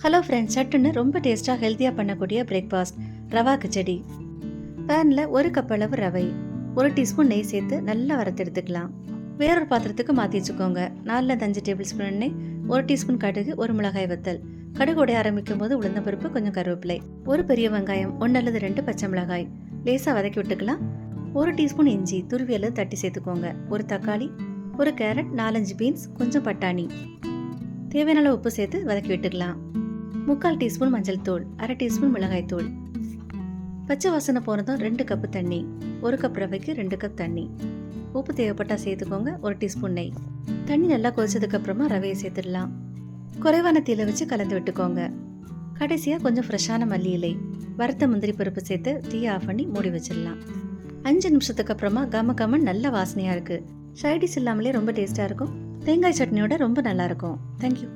Hello friends, சட்டுன்னு ரொம்ப டேஸ்ட்டாக ஹெல்த்தியாக பண்ணக்கூடிய பிரேக்ஃபாஸ்ட் ரவா கிச்சடி. பேனில் 1 கப் அளவு ரவை, 1 டீஸ்பூன் நெய் சேர்த்து நல்லா வறுத்தெடுத்துக்கலாம். வேறொரு பாத்திரத்துக்கு மாற்றி வச்சுக்கோங்க. 4-5 டேபிள் ஸ்பூன் எண்ணெய், 1 டீஸ்பூன் கடுகு, 1 மிளகாய் வத்தல். கடுகு உடைய ஆரம்பிக்கும் போது உளுந்தம்பருப்பு, கொஞ்சம் கருவேப்பிலை, 1 பெரிய வெங்காயம், 1 அல்லது 2 பச்சை மிளகாய் லேசாக வதக்கி விட்டுக்கலாம். 1 டீஸ்பூன் இஞ்சி துருவி அல்லது தட்டி சேர்த்துக்கோங்க. 1 தக்காளி, 1 கேரட், 4-5 பீன்ஸ், கொஞ்சம் பட்டாணி. தேவையான அளவு உப்பு சேர்த்து வதக்கி விட்டுக்கலாம். 3/4 டீஸ்பூன் மஞ்சள் தூள், 1/2 டீஸ்பூன் மிளகாய் தூள். பச்சை வாசனை போனதும் 2 கப் தண்ணி, 1 கப் ரவைக்கு 2 கப் தண்ணி. உப்பு தேவைப்பட்டா சேர்த்துக்கோங்க. 1 டீஸ்பூன் நெய். தண்ணி நல்லா கொதிச்சதுக்கு அப்புறமா ரவையை சேர்த்துடலாம். குறைவான தீயில வச்சு கலந்து விட்டுக்கோங்க. கடைசியா கொஞ்சம் ஃப்ரெஷ்ஷான மல்லி இலை, வறுத்த முந்திரி பருப்பு சேர்த்து தீயை ஆஃப் பண்ணி மூடி வச்சிடலாம். 5 நிமிஷத்துக்கு அப்புறமா கம நல்ல வாசனையா இருக்கு. சைடிஷ் இல்லாமலே ரொம்ப டேஸ்டா இருக்கும். தேங்காய் சட்னியோட ரொம்ப நல்லா இருக்கும். தேங்க்யூ.